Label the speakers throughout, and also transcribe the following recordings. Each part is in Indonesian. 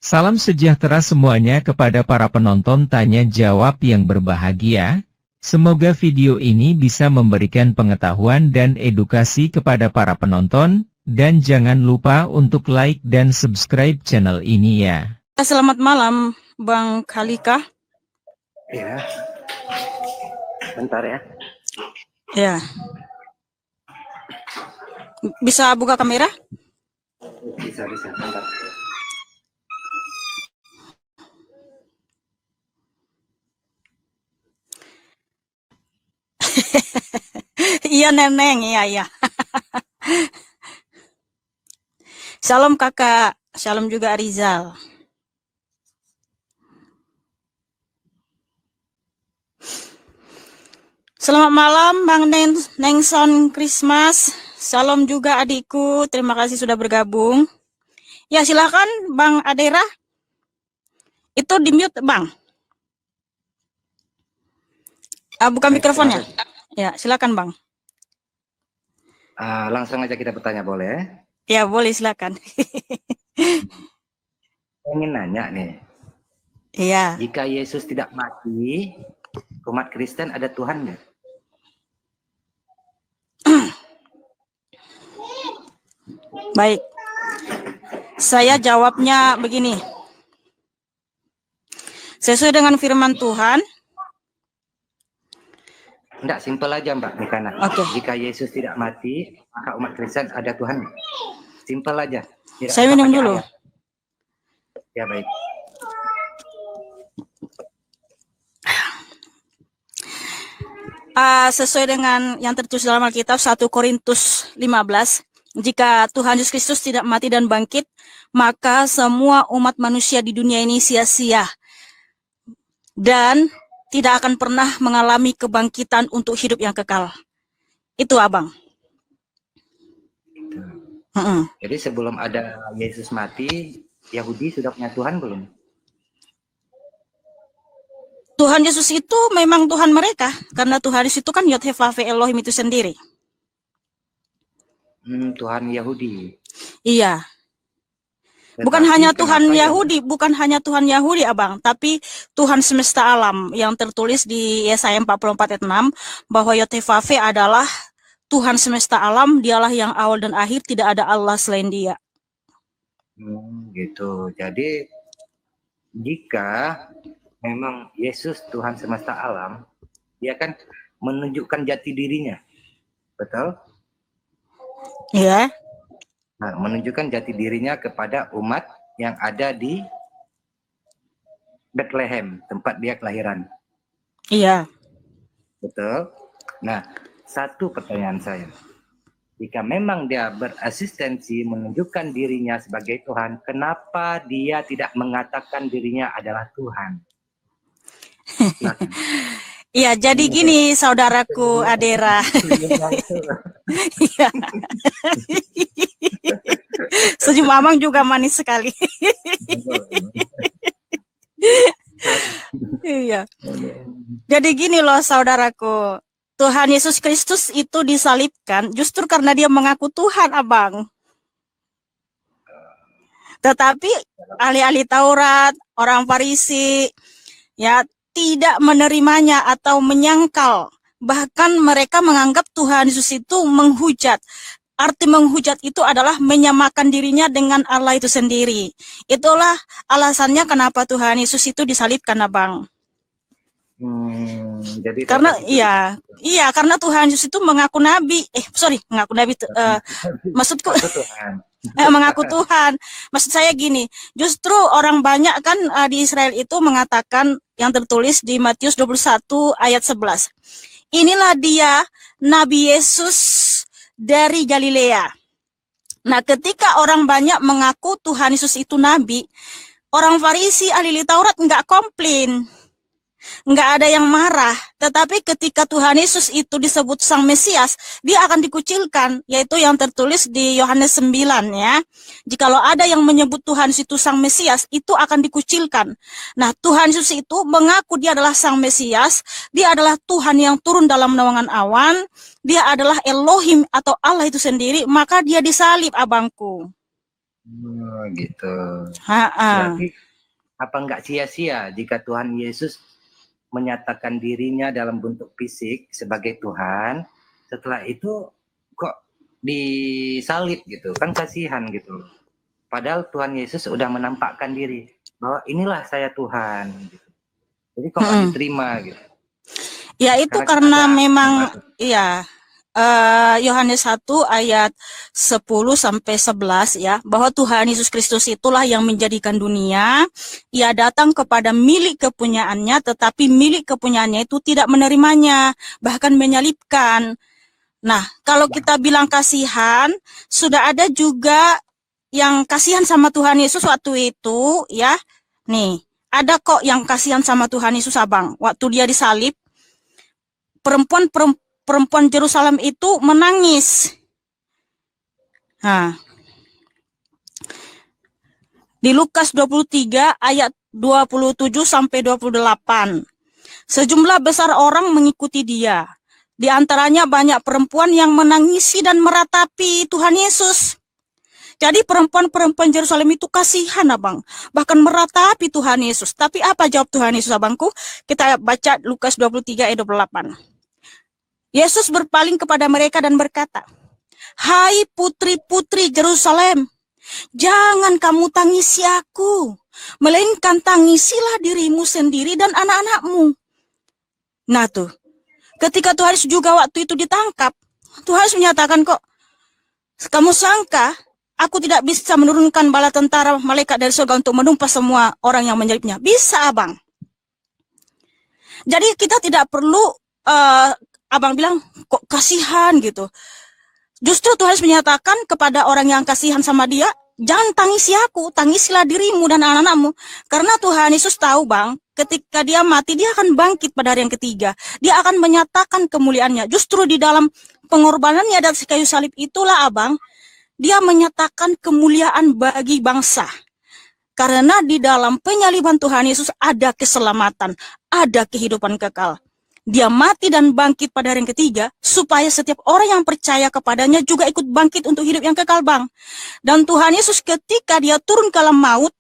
Speaker 1: Salam sejahtera semuanya kepada para penonton tanya jawab yang berbahagia. Semoga video ini bisa memberikan pengetahuan dan edukasi kepada para penonton, dan jangan lupa untuk like dan subscribe channel ini ya.
Speaker 2: Selamat malam, Bang Khalika.
Speaker 3: Ya, bentar ya.
Speaker 2: Ya. Bisa buka kamera?
Speaker 3: Bisa, bentar.
Speaker 2: Iya, Neneng, iya. Salam kakak, salam juga Rizal. Selamat malam, Bang Nengson Christmas. Salam juga adikku, terima kasih sudah bergabung. Ya, silakan Bang Adera. Itu di mute, Bang. Buka mikrofonnya. Ya, silakan Bang.
Speaker 3: Langsung aja kita bertanya, boleh?
Speaker 2: Ya, boleh, silakan.
Speaker 3: Ingin nanya nih.
Speaker 2: Iya.
Speaker 3: Jika Yesus tidak mati, umat Kristen ada Tuhan nggak?
Speaker 2: Baik. Saya jawabnya begini. Sesuai dengan firman Tuhan.
Speaker 3: Enggak, simpel aja Mbak Nikana.
Speaker 2: Oke.
Speaker 3: Jika Yesus tidak mati, maka umat Kristen ada Tuhan. Simpel aja. Tidak
Speaker 2: Saya minum dulu.
Speaker 3: ayat. Ya, baik.
Speaker 2: Sesuai dengan yang tertulis dalam Alkitab 1 Korintus 15, jika Tuhan Yesus Kristus tidak mati dan bangkit, maka semua umat manusia di dunia ini sia-sia dan tidak akan pernah mengalami kebangkitan untuk hidup yang kekal. Itu Abang.
Speaker 3: Jadi sebelum ada Yesus mati, Yahudi sudah punya Tuhan belum?
Speaker 2: Tuhan Yesus itu memang Tuhan mereka, karena Tuhan Yesus itu kan Yod-Heh-Vav-He Elohim itu sendiri.
Speaker 3: Tuhan Yahudi.
Speaker 2: Iya. Bukan hanya Tuhan Yahudi, bukan hanya Tuhan Yahudi, Abang, tapi Tuhan semesta alam yang tertulis di Yesaya 44 ayat 6 bahwa Yod-Heh-Vav-He adalah Tuhan semesta alam, dialah yang awal dan akhir, tidak ada Allah selain Dia.
Speaker 3: Gitu. Jadi jika memang Yesus Tuhan semesta alam, Dia kan menunjukkan jati dirinya. Betul?
Speaker 2: Iya.
Speaker 3: Nah, menunjukkan jati dirinya kepada umat yang ada di Bethlehem, tempat dia kelahiran.
Speaker 2: Iya.
Speaker 3: Betul? Nah, satu pertanyaan saya. Jika memang dia berasistensi menunjukkan dirinya sebagai Tuhan, kenapa dia tidak mengatakan dirinya adalah Tuhan?
Speaker 2: Iya, jadi gini saudaraku Adera. Iya. Senyum Amang juga manis sekali. Iya. Jadi gini loh saudaraku. Tuhan Yesus Kristus itu disalibkan justru karena dia mengaku Tuhan, Abang. Tetapi ahli-ahli Taurat, orang Farisi, ya tidak menerimanya atau menyangkal. Bahkan mereka menganggap Tuhan Yesus itu menghujat. Arti menghujat itu adalah menyamakan dirinya dengan Allah itu sendiri. Itulah alasannya kenapa Tuhan Yesus itu disalibkan, Abang.
Speaker 3: Jadi
Speaker 2: karena karena Tuhan Yesus itu mengaku nabi. Mengaku nabi. Maksudku mengaku Tuhan. Maksud saya gini, justru orang banyak kan di Israel itu mengatakan yang tertulis di Matius 21 ayat 11. Inilah dia Nabi Yesus dari Galilea. Nah, ketika orang banyak mengaku Tuhan Yesus itu nabi, orang Farisi, ahli Taurat nggak komplain. Nggak ada yang marah, tetapi ketika Tuhan Yesus itu disebut Sang Mesias, dia akan dikucilkan, yaitu yang tertulis di Yohanes 9 ya. Jikalau ada yang menyebut Tuhan itu Sang Mesias, itu akan dikucilkan. Nah, Tuhan Yesus itu mengaku dia adalah Sang Mesias, dia adalah Tuhan yang turun dalam naungan awan, dia adalah Elohim atau Allah itu sendiri, maka dia disalib, abangku.
Speaker 3: Gitu.
Speaker 2: Ha-ha.
Speaker 3: Berarti apa enggak sia-sia jika Tuhan Yesus menyatakan dirinya dalam bentuk fisik sebagai Tuhan, setelah itu kok disalib gitu, kan kasihan gitu. Padahal Tuhan Yesus sudah menampakkan diri bahwa inilah saya Tuhan. Gitu. Jadi kok nggak diterima gitu.
Speaker 2: Ya itu karena memang iya Yohanes 1 ayat 10 sampai 11 ya, bahwa Tuhan Yesus Kristus itulah yang menjadikan dunia. Ia datang kepada milik kepunyaannya, tetapi milik kepunyaannya itu tidak menerimanya, bahkan menyalibkan. Nah, kalau kita bilang kasihan, sudah ada juga yang kasihan sama Tuhan Yesus waktu itu ya. Nih, ada kok yang kasihan sama Tuhan Yesus, Abang. Waktu dia disalib, perempuan Yerusalem itu menangis. Nah, di Lukas 23 ayat 27 sampai 28. Sejumlah besar orang mengikuti dia. Di antaranya banyak perempuan yang menangisi dan meratapi Tuhan Yesus. Jadi perempuan-perempuan Yerusalem itu kasihan, Abang. Bahkan meratapi Tuhan Yesus. Tapi apa jawab Tuhan Yesus, Abangku? Kita baca Lukas 23 ayat 28. Yesus berpaling kepada mereka dan berkata, "Hai putri-putri Yerusalem, jangan kamu tangisi aku, melainkan tangisilah dirimu sendiri dan anak-anakmu." Nah tuh, ketika Tuhan Yesus juga waktu itu ditangkap, Tuhan Yesus menyatakan kok, "Kamu sangka aku tidak bisa menurunkan bala tentara malaikat dari surga untuk menumpas semua orang yang menyalibnya?" Bisa, Abang. Jadi kita tidak perlu Abang bilang kok kasihan gitu. Justru Tuhan menyatakan kepada orang yang kasihan sama dia, jangan tangisi aku, tangisilah dirimu dan anak-anakmu. Karena Tuhan Yesus tahu, Bang, ketika dia mati, dia akan bangkit pada hari yang ketiga. Dia akan menyatakan kemuliaannya. Justru di dalam pengorbanannya dari kayu salib itulah, Abang, dia menyatakan kemuliaan bagi bangsa. Karena di dalam penyaliban Tuhan Yesus ada keselamatan, ada kehidupan kekal. Dia mati dan bangkit pada hari yang ketiga, supaya setiap orang yang percaya kepadanya juga ikut bangkit untuk hidup yang kekal, Bang. Dan Tuhan Yesus ketika dia turun ke alam maut,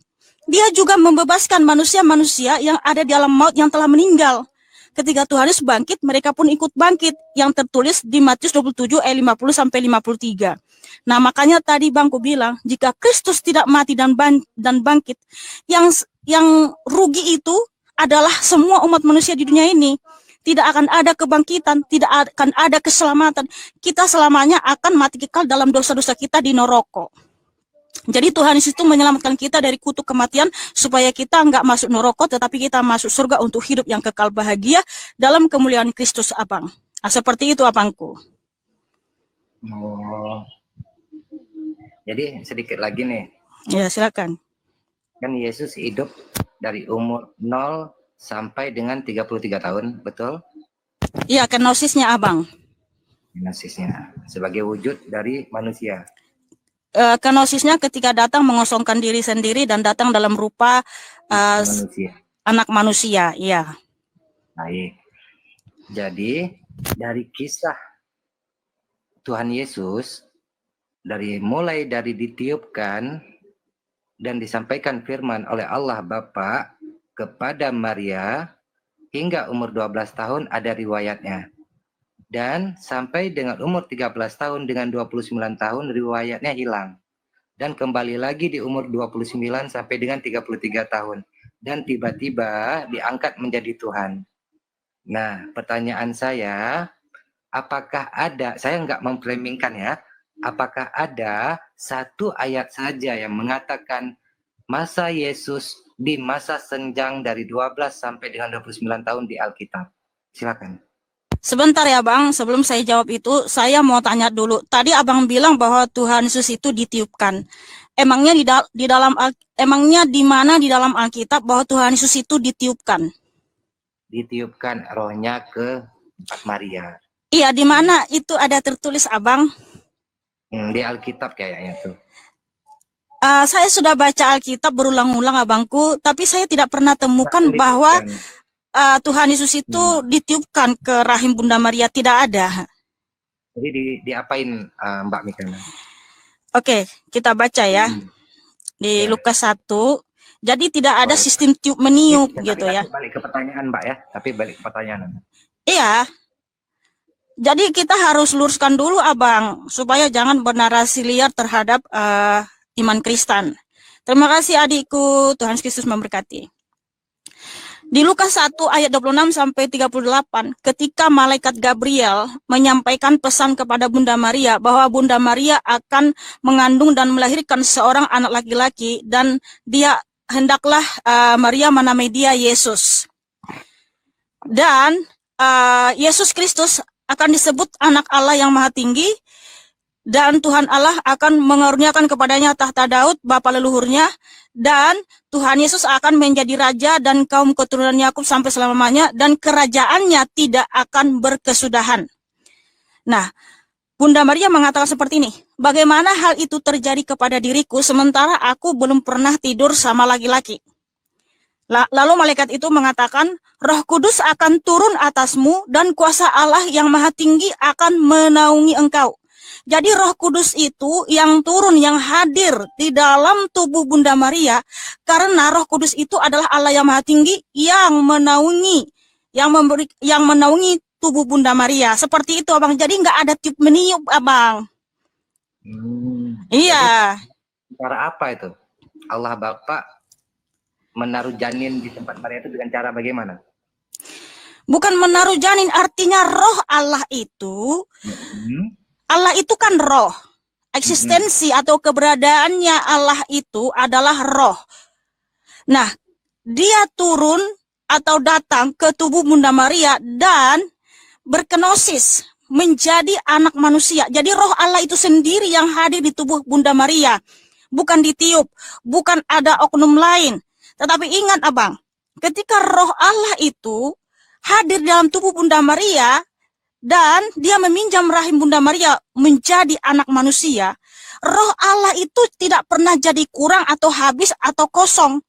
Speaker 2: dia juga membebaskan manusia-manusia yang ada di alam maut yang telah meninggal. Ketika Tuhan Yesus bangkit, mereka pun ikut bangkit, yang tertulis di Matius 27 ayat 50 sampai 53. Nah, makanya tadi Bangku bilang, jika Kristus tidak mati dan bangkit, yang rugi itu adalah semua umat manusia di dunia ini. Tidak akan ada kebangkitan, tidak akan ada keselamatan. Kita selamanya akan mati kekal dalam dosa-dosa kita di neraka. Jadi Tuhan Yesus itu menyelamatkan kita dari kutuk kematian supaya kita enggak masuk neraka, tetapi kita masuk surga untuk hidup yang kekal bahagia dalam kemuliaan Kristus, Abang. Nah, seperti itu, Abangku.
Speaker 3: Oh. Jadi sedikit lagi nih.
Speaker 2: Ya, silakan.
Speaker 3: Kan Yesus hidup dari umur 0 sampai dengan 33 tahun, betul?
Speaker 2: Iya, kenosisnya, Abang.
Speaker 3: Kenosisnya sebagai wujud dari manusia.
Speaker 2: Kenosisnya ketika datang mengosongkan diri sendiri dan datang dalam rupa
Speaker 3: manusia.
Speaker 2: Anak manusia, iya.
Speaker 3: Baik. Jadi dari kisah Tuhan Yesus, mulai dari ditiupkan dan disampaikan firman oleh Allah Bapa kepada Maria hingga umur 12 tahun ada riwayatnya. Dan sampai dengan umur 13 tahun dengan 29 tahun riwayatnya hilang. Dan kembali lagi di umur 29 sampai dengan 33 tahun. Dan tiba-tiba diangkat menjadi Tuhan. Nah, pertanyaan saya, apakah ada, saya nggak memframingkan ya, apakah ada satu ayat saja yang mengatakan masa Yesus di masa senjang dari 12 sampai dengan 29 tahun di Alkitab? Silakan.
Speaker 2: Sebentar ya, Bang, sebelum saya jawab itu, saya mau tanya dulu. Tadi Abang bilang bahwa Tuhan Yesus itu ditiupkan. Emangnya emangnya di mana di dalam Alkitab bahwa Tuhan Yesus itu ditiupkan?
Speaker 3: Ditiupkan rohnya ke Maria.
Speaker 2: Iya, di mana itu ada tertulis, Abang?
Speaker 3: Di Alkitab kayaknya tuh.
Speaker 2: Saya sudah baca Alkitab berulang-ulang, Abangku, tapi saya tidak pernah temukan bahwa Tuhan Yesus itu ditiupkan ke rahim Bunda Maria, tidak ada.
Speaker 3: Jadi diapain Mbak Mika?
Speaker 2: Oke, kita baca ya. di
Speaker 3: Ya.
Speaker 2: Lukas 1. Jadi tidak ada
Speaker 3: Baik.
Speaker 2: sistem tiup meniup
Speaker 3: Tapi
Speaker 2: gitu ya.
Speaker 3: balik ke pertanyaan Mbak ya. Tapi balik ke pertanyaan.
Speaker 2: Iya. Jadi kita harus luruskan dulu Abang supaya jangan bernarasi liar terhadap iman Kristen. Terima kasih adikku, Tuhan Yesus memberkati. Di Lukas 1 ayat 26 sampai 38, ketika malaikat Gabriel menyampaikan pesan kepada Bunda Maria bahwa Bunda Maria akan mengandung dan melahirkan seorang anak laki-laki dan dia hendaklah Maria menamai dia Yesus. Dan Yesus Kristus akan disebut anak Allah yang Maha Tinggi, dan Tuhan Allah akan mengaruniakan kepadanya tahta Daud bapa leluhurnya, dan Tuhan Yesus akan menjadi raja dan kaum keturunan Yakub sampai selama-lamanya, dan kerajaannya tidak akan berkesudahan. Nah, Bunda Maria mengatakan seperti ini, bagaimana hal itu terjadi kepada diriku sementara aku belum pernah tidur sama laki-laki? Lalu malaikat itu mengatakan, Roh Kudus akan turun atasmu dan kuasa Allah yang Maha Tinggi akan menaungi engkau. Jadi Roh Kudus itu yang turun, yang hadir di dalam tubuh Bunda Maria, karena Roh Kudus itu adalah Allah yang Maha Tinggi yang menaungi, yang menaungi tubuh Bunda Maria. Seperti itu Abang. Jadi nggak ada tiup meniup Abang. Iya.
Speaker 3: Cara apa itu? Allah Bapa menaruh janin di tempat Maria itu dengan cara bagaimana?
Speaker 2: Bukan menaruh janin, artinya roh Allah itu, Allah itu kan roh. Eksistensi atau keberadaannya Allah itu adalah roh. Nah, dia turun atau datang ke tubuh Bunda Maria dan berkenosis menjadi anak manusia. Jadi roh Allah itu sendiri yang hadir di tubuh Bunda Maria. Bukan ditiup, bukan ada oknum lain. Tetapi ingat Abang, ketika roh Allah itu hadir dalam tubuh Bunda Maria, dan dia meminjam rahim Bunda Maria menjadi anak manusia, roh Allah itu tidak pernah jadi kurang atau habis atau kosong.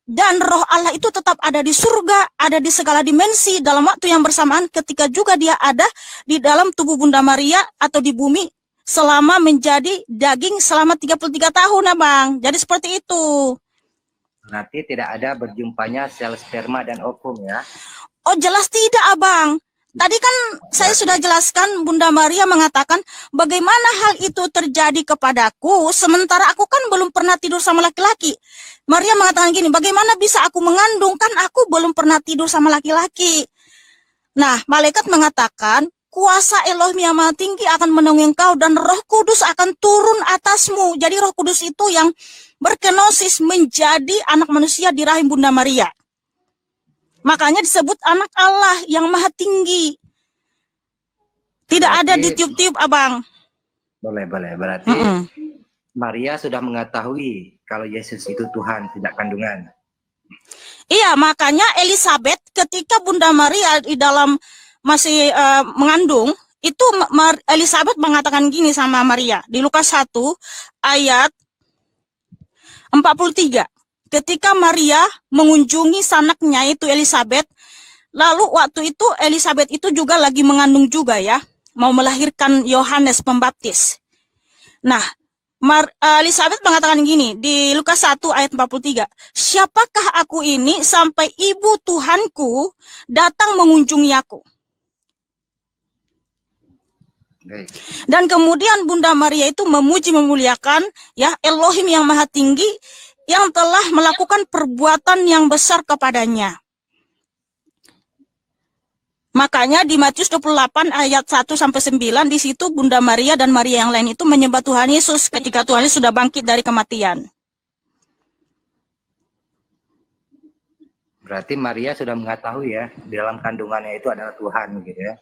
Speaker 2: Dan roh Allah itu tetap ada di surga, ada di segala dimensi dalam waktu yang bersamaan ketika juga dia ada di dalam tubuh Bunda Maria atau di bumi selama menjadi daging selama 33 tahun, Abang. Jadi seperti itu.
Speaker 3: Berarti tidak ada berjumpanya sel sperma dan ovum ya?
Speaker 2: Oh jelas tidak Abang. Tadi kan saya sudah jelaskan, Bunda Maria mengatakan bagaimana hal itu terjadi kepadaku sementara aku kan belum pernah tidur sama laki-laki. Maria mengatakan gini, bagaimana bisa aku mengandung, kan aku belum pernah tidur sama laki-laki. Nah, malaikat mengatakan kuasa Elohim yang Maha Tinggi akan menaungi engkau dan Roh Kudus akan turun atasmu. Jadi Roh Kudus itu yang berkenosis menjadi anak manusia di rahim Bunda Maria. Makanya disebut anak Allah yang Maha Tinggi. Tidak ada ditiup-tiup Abang.
Speaker 3: Boleh. Berarti Maria sudah mengetahui kalau Yesus itu Tuhan, tidak kandungan.
Speaker 2: Iya, makanya Elizabeth ketika Bunda Maria di dalam masih mengandung, itu Elizabeth mengatakan gini sama Maria. Di Lukas 1 ayat 43. Ketika Maria mengunjungi sanaknya itu Elizabeth, lalu waktu itu Elizabeth itu juga lagi mengandung juga ya, mau melahirkan Yohanes Pembaptis. Nah, Elizabeth mengatakan gini di Lukas 1 ayat 43, siapakah aku ini sampai ibu Tuhanku datang mengunjungi aku? Dan kemudian Bunda Maria itu memuji memuliakan ya Elohim yang Maha Tinggi yang telah melakukan perbuatan yang besar kepadanya. Makanya di Matius 28 ayat 1 sampai 9 di situ Bunda Maria dan Maria yang lain itu menyembah Tuhan Yesus ketika Tuhan Yesus sudah bangkit dari kematian.
Speaker 3: Berarti Maria sudah mengetahui ya di dalam kandungannya itu adalah Tuhan gitu ya.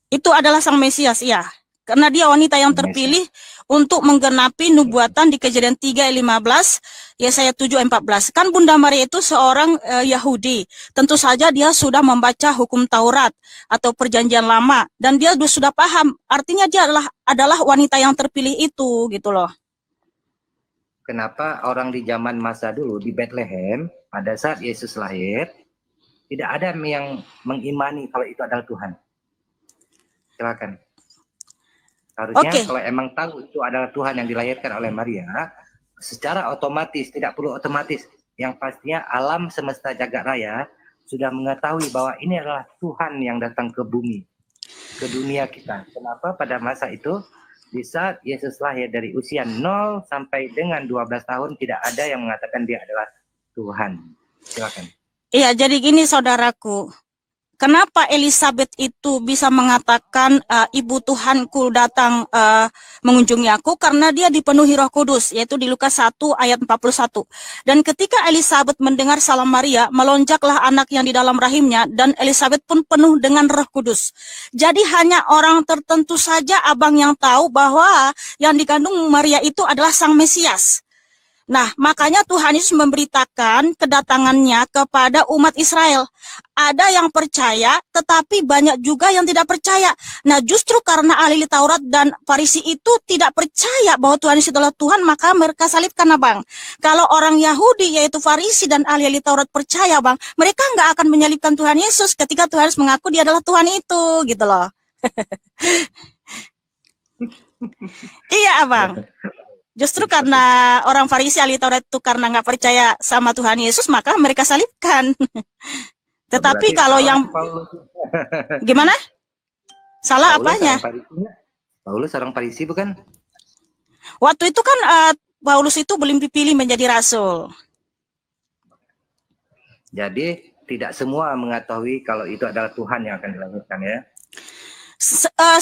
Speaker 2: Itu adalah Sang Mesias ya. Karena dia wanita yang terpilih untuk menggenapi nubuatan di Kejadian 3 ayat 15, Yesaya 7 ayat 14. Kan Bunda Maria itu seorang Yahudi. Tentu saja dia sudah membaca hukum Taurat atau perjanjian lama. Dan dia sudah paham. Artinya dia adalah wanita yang terpilih itu gitu loh.
Speaker 3: Kenapa orang di zaman masa dulu di Bethlehem pada saat Yesus lahir tidak ada yang mengimani kalau itu adalah Tuhan? Silakan. Harusnya kalau emang tahu itu adalah Tuhan yang dilahirkan oleh Maria, secara otomatis, tidak perlu otomatis, yang pastinya alam semesta jagat raya sudah mengetahui bahwa ini adalah Tuhan yang datang ke bumi, ke dunia kita. Kenapa pada masa itu di saat Yesus lahir dari usia 0 sampai dengan 12 tahun tidak ada yang mengatakan dia adalah Tuhan. Silakan.
Speaker 2: Iya, jadi gini saudaraku. Kenapa Elizabeth itu bisa mengatakan Ibu Tuhanku datang mengunjungi aku? Karena dia dipenuhi Roh Kudus, yaitu di Lukas 1 ayat 41. Dan ketika Elizabeth mendengar salam Maria, melonjaklah anak yang di dalam rahimnya, dan Elizabeth pun penuh dengan Roh Kudus. Jadi hanya orang tertentu saja abang yang tahu bahwa yang dikandung Maria itu adalah Sang Mesias. Nah, makanya Tuhan Yesus memberitakan kedatangannya kepada umat Israel. Ada yang percaya, tetapi banyak juga yang tidak percaya. Nah, justru karena ahli Taurat dan Farisi itu tidak percaya bahwa Tuhan Yesus adalah Tuhan, maka mereka salibkan, Abang. Kalau orang Yahudi, yaitu Farisi dan ahli Taurat percaya, Bang, mereka nggak akan menyalibkan Tuhan Yesus ketika Tuhan Yesus mengaku dia adalah Tuhan itu, gitu loh. Iya, Abang. Justru karena orang Farisi ahli Taurat itu karena nggak percaya sama Tuhan Yesus, maka mereka salibkan. Tetapi kalau yang gimana? Salah apanya?
Speaker 3: Paulus orang Farisi bukan?
Speaker 2: Waktu itu kan Paulus itu belum dipilih menjadi rasul.
Speaker 3: Jadi tidak semua mengetahui kalau itu adalah Tuhan yang akan dilahirkan ya.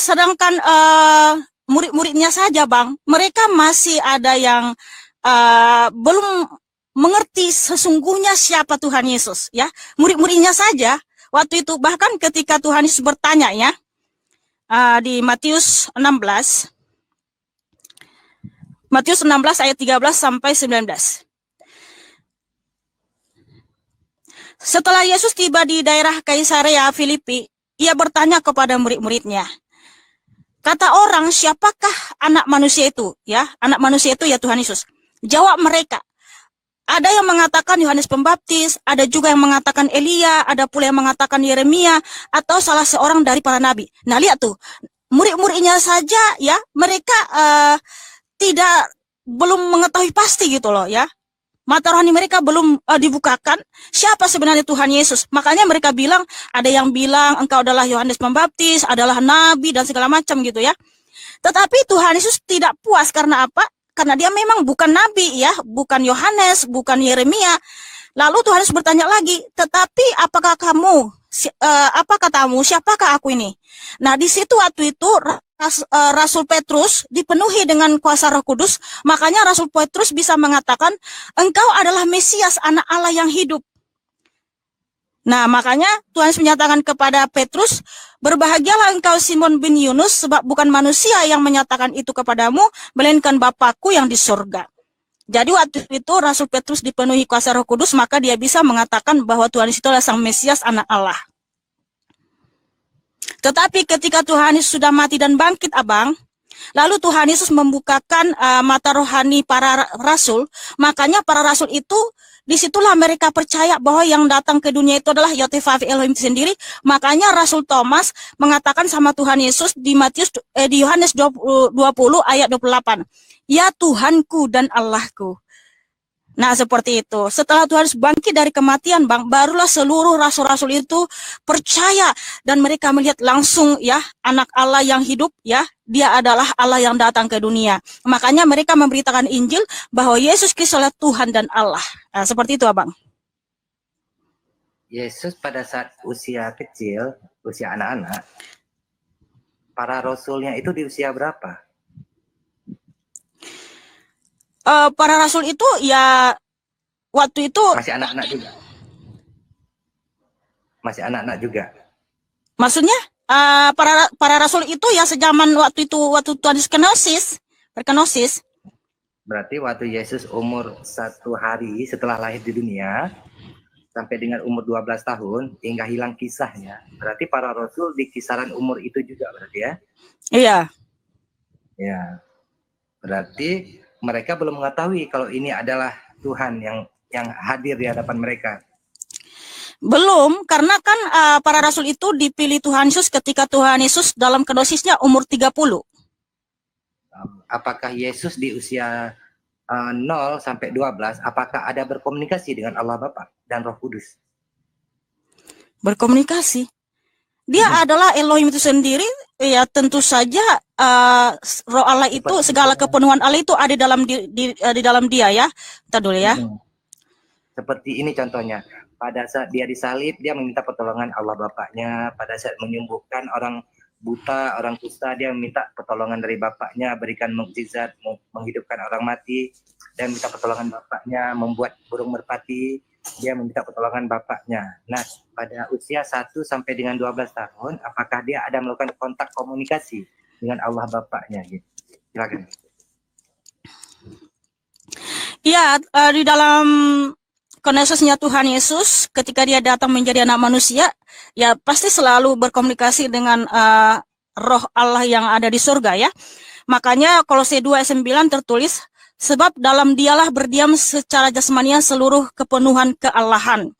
Speaker 2: Sedangkan murid-muridnya saja, Bang, mereka masih ada yang belum mengerti sesungguhnya siapa Tuhan Yesus, ya. Murid-muridnya saja waktu itu, bahkan ketika Tuhan Yesus bertanya, ya, di Matius 16 ayat 13 sampai 19. Setelah Yesus tiba di daerah Kaisarea Filipi, ia bertanya kepada murid-muridnya, kata orang, siapakah anak manusia itu? Ya, anak manusia itu ya Tuhan Yesus. Jawab mereka. Ada yang mengatakan Yohanes Pembaptis, ada juga yang mengatakan Elia, ada pula yang mengatakan Yeremia, atau salah seorang dari para nabi. Nah, lihat tuh, murid-muridnya saja ya, mereka belum mengetahui pasti gitu loh ya. Mata rohani mereka belum dibukakan siapa sebenarnya Tuhan Yesus. Makanya mereka bilang, ada yang bilang engkau adalah Yohanes Pembaptis, adalah nabi dan segala macam gitu ya. Tetapi Tuhan Yesus tidak puas karena apa? Karena dia memang bukan nabi ya, bukan Yohanes, bukan Yeremia. Lalu Tuhan Yesus bertanya lagi, tetapi apakah kamu, apa katamu, siapakah aku ini? Nah, di situ waktu itu Rasul Petrus dipenuhi dengan kuasa Roh Kudus, makanya Rasul Petrus bisa mengatakan, engkau adalah Mesias, anak Allah yang hidup. Nah, makanya Tuhan Yesus menyatakan kepada Petrus, berbahagialah engkau Simon bin Yunus, sebab bukan manusia yang menyatakan itu kepadamu, melainkan Bapakku yang di surga. Jadi waktu itu Rasul Petrus dipenuhi kuasa Roh Kudus, maka dia bisa mengatakan bahwa Tuhan Yesus adalah Sang Mesias, anak Allah. Tetapi ketika Tuhan Yesus sudah mati dan bangkit, Abang, lalu Tuhan Yesus membukakan mata rohani para rasul, makanya para rasul itu, disitulah mereka percaya bahwa yang datang ke dunia itu adalah Yotevah Elohim sendiri. Makanya Rasul Thomas mengatakan sama Tuhan Yesus di Yohanes 20 ayat 28, ya Tuhanku dan Allahku. Nah, seperti itu. Setelah Tuhan bangkit dari kematian, Bang, barulah seluruh rasul-rasul itu percaya dan mereka melihat langsung ya anak Allah yang hidup ya, dia adalah Allah yang datang ke dunia. Makanya mereka memberitakan Injil bahwa Yesus Kristus adalah Tuhan dan Allah. Nah, seperti itu, Abang.
Speaker 3: Yesus pada saat usia kecil, usia anak-anak, para rasulnya itu di usia berapa?
Speaker 2: Para rasul itu ya waktu itu
Speaker 3: masih anak-anak juga. Masih anak-anak juga.
Speaker 2: Maksudnya para rasul itu ya sejaman waktu Tuhan Yesus berkenosis.
Speaker 3: Berarti waktu Yesus umur 1 hari setelah lahir di dunia sampai dengan umur 12 tahun hingga hilang kisahnya. Berarti para rasul di kisaran umur itu juga berarti ya?
Speaker 2: Iya.
Speaker 3: Ya. Berarti mereka belum mengetahui kalau ini adalah Tuhan yang hadir di hadapan mereka.
Speaker 2: Belum, karena kan para rasul itu dipilih Tuhan Yesus ketika Tuhan Yesus dalam kenosisnya umur 30.
Speaker 3: Apakah Yesus di usia 0 sampai 12, apakah ada berkomunikasi dengan Allah Bapa dan Roh Kudus?
Speaker 2: Berkomunikasi. Dia adalah Elohim itu sendiri, ya tentu saja Roh Allah itu, segala kepenuhan Allah itu ada di dalam dia ya. Kita dulu ya.
Speaker 3: Seperti ini contohnya, pada saat dia disalib, dia meminta pertolongan Allah Bapaknya. Pada saat menyembuhkan orang buta, orang kusta, dia meminta pertolongan dari Bapaknya, berikan mukjizat, menghidupkan orang mati, dan minta pertolongan Bapaknya, membuat burung merpati, dia meminta pertolongan Bapaknya. Nah, pada usia 1 sampai dengan 12 tahun, apakah dia ada melakukan kontak komunikasi dengan Allah Bapaknya? Gitu. Silakan.
Speaker 2: Iya, di dalam koneksisnya Tuhan Yesus ketika dia datang menjadi anak manusia, ya pasti selalu berkomunikasi dengan Roh Allah yang ada di surga ya. Makanya Kolose 2 ayat 9 tertulis, sebab dalam dialah berdiam secara jasmania seluruh kepenuhan keallahan.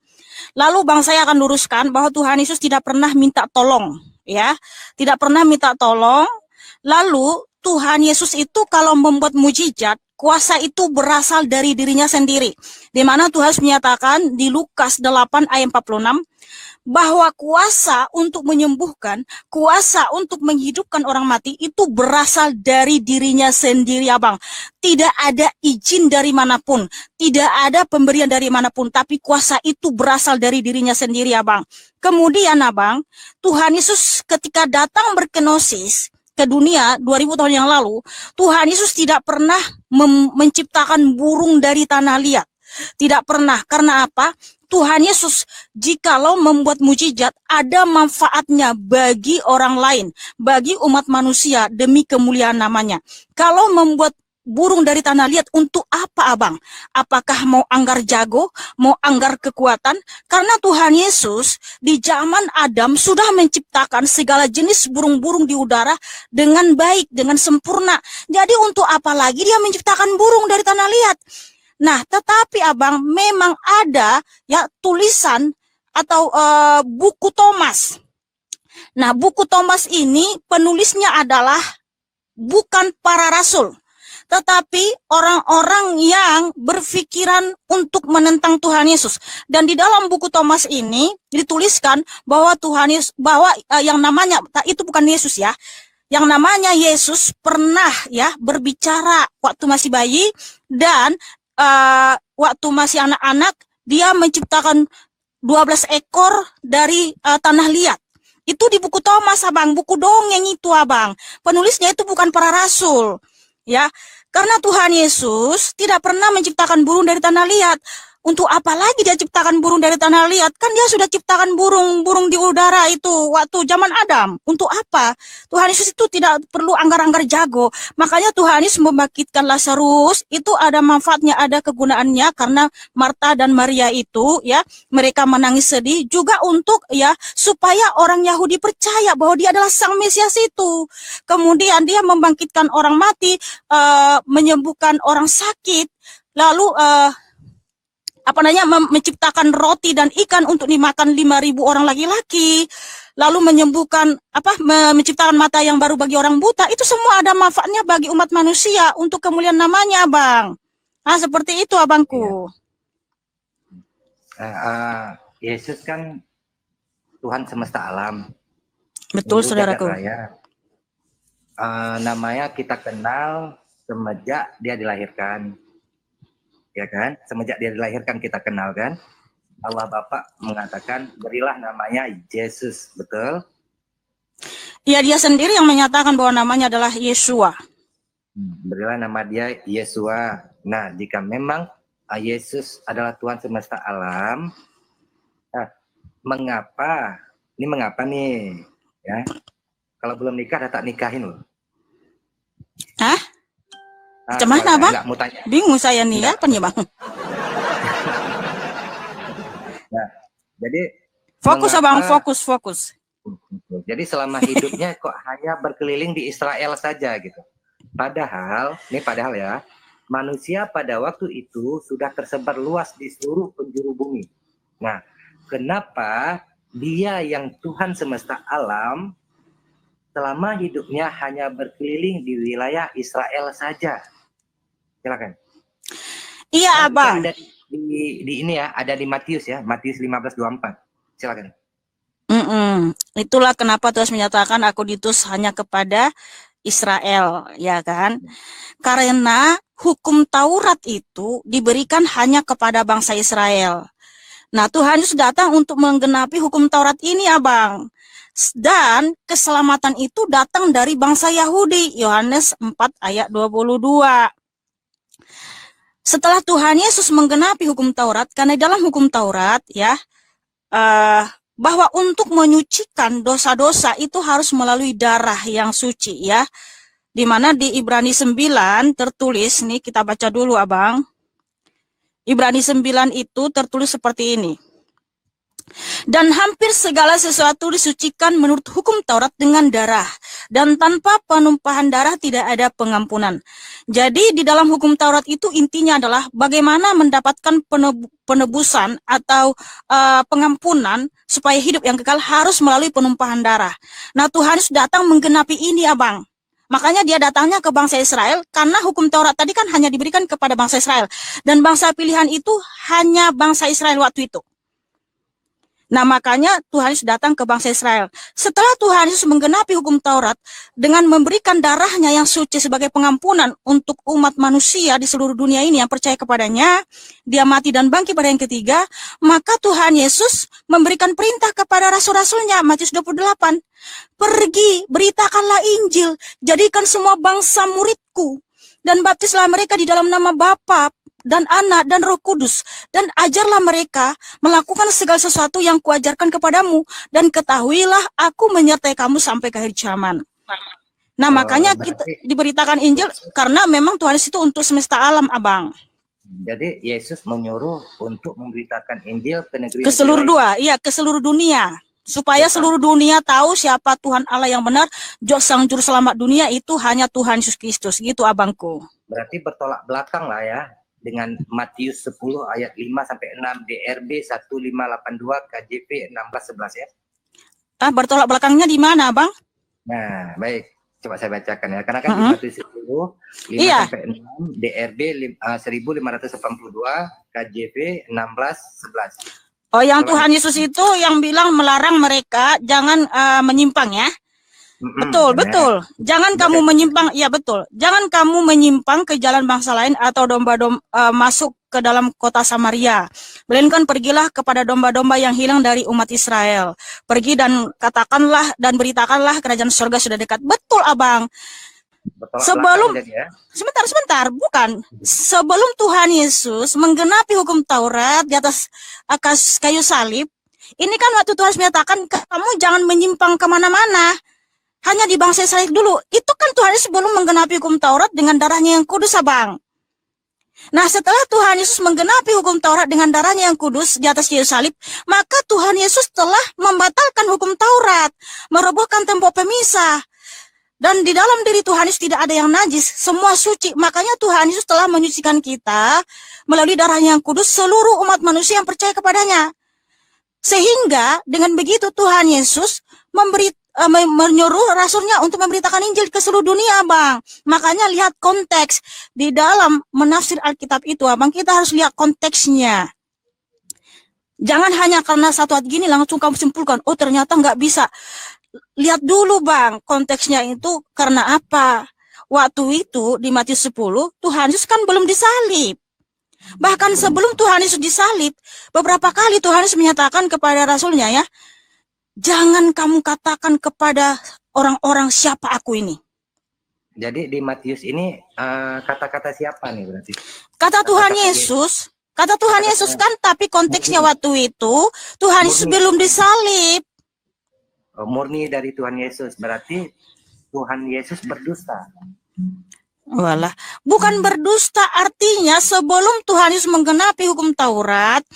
Speaker 2: Lalu bang saya akan luruskan bahwa Tuhan Yesus tidak pernah minta tolong, ya, tidak pernah minta tolong. Lalu Tuhan Yesus itu kalau membuat mujizat, kuasa itu berasal dari dirinya sendiri. Di mana Tuhan menyatakan di Lukas 8 ayat 46 bahwa kuasa untuk menyembuhkan, kuasa untuk menghidupkan orang mati itu berasal dari dirinya sendiri, abang. Tidak ada izin dari manapun, tidak ada pemberian dari manapun, tapi kuasa itu berasal dari dirinya sendiri, abang. Kemudian, abang, Tuhan Yesus ketika datang berkenosis ke dunia 2000 tahun yang lalu, Tuhan Yesus tidak pernah menciptakan burung dari tanah liat. Tidak pernah. Karena apa? Tuhan Yesus jikalau membuat mujizat ada manfaatnya bagi orang lain, bagi umat manusia demi kemuliaan namanya. Kalau membuat burung dari tanah liat untuk apa, abang? Apakah mau anggar jago, mau anggar kekuatan? Karena Tuhan Yesus di zaman Adam sudah menciptakan segala jenis burung-burung di udara dengan baik, dengan sempurna. Jadi untuk apa lagi dia menciptakan burung dari tanah liat? Nah, tetapi abang memang ada ya tulisan atau buku Thomas. Nah, buku Thomas ini penulisnya adalah bukan para rasul, tetapi orang-orang yang berpikiran untuk menentang Tuhan Yesus. Dan di dalam buku Thomas ini dituliskan bahwa Tuhan Yesus, bahwa yang namanya itu bukan Yesus ya. Yang namanya Yesus pernah ya berbicara waktu masih bayi, dan waktu masih anak-anak dia menciptakan 12 ekor dari tanah liat. Itu di buku Thomas, abang, buku dongeng itu, abang. Penulisnya itu bukan para rasul, ya. Karena Tuhan Yesus tidak pernah menciptakan burung dari tanah liat. Untuk apa lagi dia ciptakan burung dari tanah liat? Kan dia sudah ciptakan burung-burung di udara itu waktu zaman Adam. Untuk apa? Tuhan Yesus itu tidak perlu anggar-anggar jago. Makanya Tuhan Yesus membangkitkan Lazarus, itu ada manfaatnya, ada kegunaannya, karena Marta dan Maria itu ya, mereka menangis sedih juga untuk ya supaya orang Yahudi percaya bahwa dia adalah Sang Mesias itu. Kemudian dia membangkitkan orang mati, menyembuhkan orang sakit, lalu menciptakan roti dan ikan untuk dimakan 5.000 orang laki-laki, lalu menyembuhkan menciptakan mata yang baru bagi orang buta. Itu semua ada manfaatnya bagi umat manusia untuk kemuliaan namanya, bang. Nah, seperti itu, abangku.
Speaker 3: Yesus kan Tuhan semesta alam.
Speaker 2: Betul, saudaraku.
Speaker 3: Namanya kita kenal semenjak dia dilahirkan. Ya kan, semenjak dia dilahirkan kita kenal kan. Allah Bapa mengatakan berilah namanya Yesus, betul?
Speaker 2: Ya, dia sendiri yang menyatakan bahwa namanya adalah Yesua.
Speaker 3: Berilah nama dia Yesua. Nah, jika memang Yesus adalah Tuhan semesta alam, mengapa nih? Ya, kalau belum nikah, tak nikahin loh.
Speaker 2: Hah? Macam mana, bang? Bingung saya nih, apa nih, bang?
Speaker 3: Nah, jadi
Speaker 2: fokus, abang, fokus.
Speaker 3: Jadi selama hidupnya kok hanya berkeliling di Israel saja gitu. Padahal ya, manusia pada waktu itu sudah tersebar luas di seluruh penjuru bumi. Nah, kenapa dia yang Tuhan semesta alam selama hidupnya hanya berkeliling di wilayah Israel saja? Silakan.
Speaker 2: Iya, Abang.
Speaker 3: Ada di ini ya, ada di Matius ya, Matius 15:24. Silakan.
Speaker 2: Itulah kenapa Tuhan menyatakan aku diutus hanya kepada Israel, ya kan? Karena hukum Taurat itu diberikan hanya kepada bangsa Israel. Nah, Tuhan Yesus datang untuk menggenapi hukum Taurat ini, Abang. Dan keselamatan itu datang dari bangsa Yahudi. Yohanes 4 ayat 22. Setelah Tuhan Yesus menggenapi hukum Taurat, karena dalam hukum Taurat ya, bahwa untuk menyucikan dosa-dosa itu harus melalui darah yang suci ya. Di mana di Ibrani 9 tertulis, nih kita baca dulu Abang. Ibrani 9 itu tertulis seperti ini. Dan hampir segala sesuatu disucikan menurut hukum Taurat dengan darah. Dan tanpa penumpahan darah tidak ada pengampunan. Jadi di dalam hukum Taurat itu intinya adalah bagaimana mendapatkan penebusan atau pengampunan supaya hidup yang kekal harus melalui penumpahan darah. Nah, Tuhan sudah datang menggenapi ini, Abang. Makanya dia datangnya ke bangsa Israel karena hukum Taurat tadi kan hanya diberikan kepada bangsa Israel. Dan bangsa pilihan itu hanya bangsa Israel waktu itu. Nah, makanya Tuhan Yesus datang ke bangsa Israel. Setelah Tuhan Yesus menggenapi hukum Taurat dengan memberikan darahnya yang suci sebagai pengampunan untuk umat manusia di seluruh dunia ini yang percaya kepadanya, dia mati dan bangkit pada yang ketiga, maka Tuhan Yesus memberikan perintah kepada rasul-rasulnya, Matius 28, pergi, beritakanlah Injil, jadikan semua bangsa muridku, dan baptislah mereka di dalam nama Bapa dan Anak dan Roh Kudus, dan ajarlah mereka melakukan segala sesuatu yang kuajarkan kepadamu, dan ketahuilah aku menyertai kamu sampai ke akhir zaman. Nah, makanya kita diberitakan Injil karena memang Tuhan itu untuk semesta alam, Abang.
Speaker 3: Jadi Yesus menyuruh untuk memberitakan Injil ke negeri
Speaker 2: ke seluruh dunia, supaya seluruh dunia tahu siapa Tuhan Allah yang benar, Sang Juru Selamat dunia itu hanya Tuhan Yesus Kristus, gitu Abangku.
Speaker 3: Berarti bertolak belakang lah ya dengan Matius 10 ayat 5 sampai 6, DRB 1582, KJP 1611 ya.
Speaker 2: Bertolak belakangnya di mana, Bang?
Speaker 3: Nah, baik. Coba saya bacakan ya. Karena kan di Matius 10 5 sampai 6, DRB 1582, KJP 1611.
Speaker 2: Oh, yang Tuhan Yesus itu yang bilang melarang mereka jangan menyimpang ya. Betul. Jangan kamu menyimpang, ya betul. Jangan kamu menyimpang ke jalan bangsa lain atau domba-domba masuk ke dalam kota Samaria. Melainkan pergilah kepada domba-domba yang hilang dari umat Israel. Pergi dan katakanlah dan beritakanlah kerajaan surga sudah dekat. Betul, Abang. Sebelum sebentar, bukan. Sebelum Tuhan Yesus menggenapi hukum Taurat di atas kayu salib, ini kan waktu Tuhan menyatakan kamu jangan menyimpang kemana-mana. Hanya di bangsa Israel dulu. Itu kan Tuhan Yesus belum menggenapi hukum Taurat dengan darahnya yang kudus, Abang. Nah, setelah Tuhan Yesus menggenapi hukum Taurat dengan darahnya yang kudus di atas kayu salib, maka Tuhan Yesus telah membatalkan hukum Taurat, merobohkan tembok pemisah. Dan di dalam diri Tuhan Yesus tidak ada yang najis, semua suci. Makanya Tuhan Yesus telah menyucikan kita melalui darahnya yang kudus seluruh umat manusia yang percaya kepadanya. Sehingga dengan begitu Tuhan Yesus menyuruh rasulnya untuk memberitakan Injil ke seluruh dunia, Bang. Makanya lihat konteks di dalam menafsir Alkitab itu, Abang. Kita harus lihat konteksnya. Jangan hanya karena satu ayat gini langsung kamu simpulkan, oh ternyata nggak bisa. Lihat dulu, Bang, konteksnya itu karena apa. Waktu itu di Matius 10, Tuhan Yesus kan belum disalib. Bahkan sebelum Tuhan Yesus disalib, beberapa kali Tuhan Yesus menyatakan kepada rasulnya ya, jangan kamu katakan kepada orang-orang siapa aku ini.
Speaker 3: Jadi di Matius ini kata-kata siapa nih berarti?
Speaker 2: Kata Tuhan Yesus. Kata Tuhan Yesus kan, tapi konteksnya waktu itu Tuhan Yesus belum disalib.
Speaker 3: Murni dari Tuhan Yesus. Berarti Tuhan Yesus berdusta.
Speaker 2: Walah, bukan berdusta, artinya sebelum Tuhan Yesus menggenapi hukum Taurat,